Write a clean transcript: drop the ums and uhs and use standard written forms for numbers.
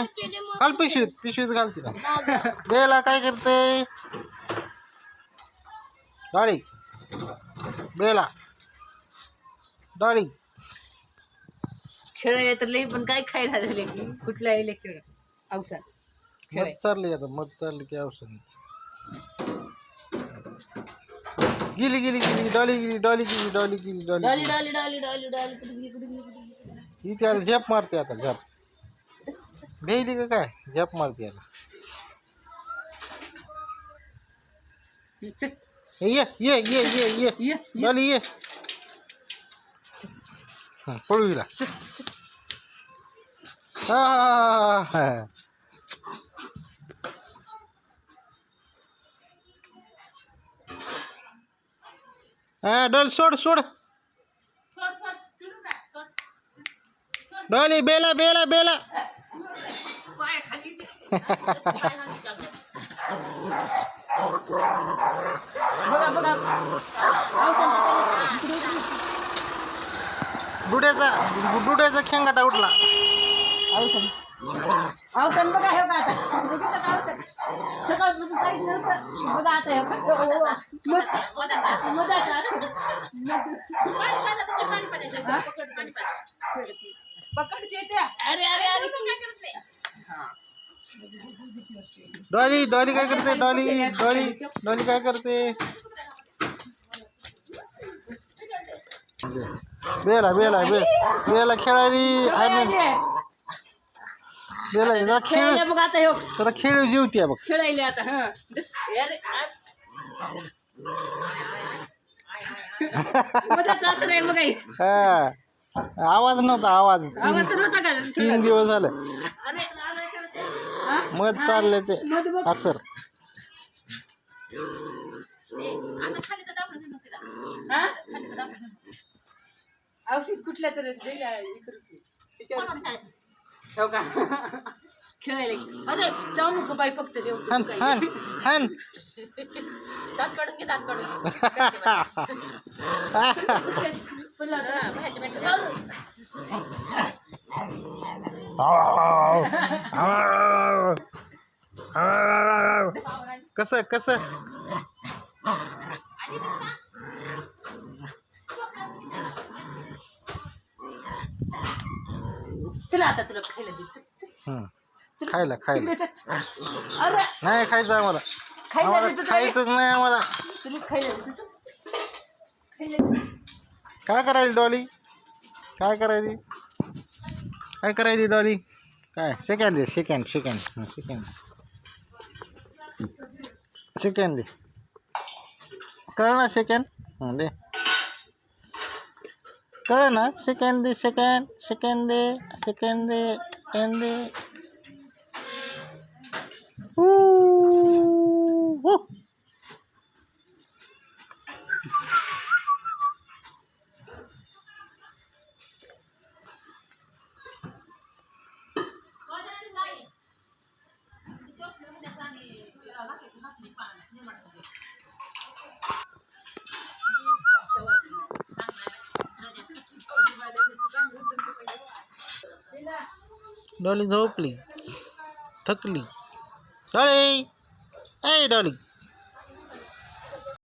घाल पिशवीत घाल तिला. बेला काय करते डॉली? बेला डॉली खेळायला तर लई, पण काय खायला झाले की कुठला इलेक्ट्रिक औषध मत चालली आता, मत चालली की औषध गेली गेली गेली. डॉली गेली, डॉली गेली, डॉली गेली, डॉली डॉली गेली. डॉली डॉली डॉली डॉली कुठे गेली कुठे गेली कुठे गेली? ही ती आता झेप मारते, आता झेप भेटली का काय? झेप मारते आता. चल, ये ये ये ये ये ये, डॉली ये. पळू हिला. हा डॉली सोड सोड. डॉली बेला बेला बेला. पाय खाली बघा बघा डुड्याचा खेंगाटा उठला. औषध औषध बघा हे का आता बघितलं का औषध सकाळपासून काही नव्हतं बघा आता हे पकडचे त्या अरे अरे अरे डॉली डॉली काय करते? डॉली डॉली डॉली काय करते? बेला बेला बेला खेळायली. बेला जरा खेळ, बघ आता हे जरा खेळ जीवती बघ. खेळायले आता हा अरे मदत असं नाही बघा हा आवाज नव्हता, आवाज आवाज तर होता का 3 दिवस झालं. अरे मध चालले ते असर. औषध कुठल्या तर खेळायला अरे जाऊ नको बाई फक्त हन हन हन. दात काढून घे दात काढून कसं कसं चला आता तुला खायला दे खायला खायला अरे नाही खायचं आम्हाला. आम्हाला खायचंच नाही आम्हाला. तुला खायला खायला काय करायली डॉली? काय करायली? काय करायली डॉली? काय सेकंड दे सेकंड सेकंड सेकंड सेकंड दे. कळ ना सेकंड दे. कळ ना सेकंड दे सेकंड सेकंड दे सेकंड दे सेकंड दे. डॉली झोपली, थकली. डॉली ए डॉली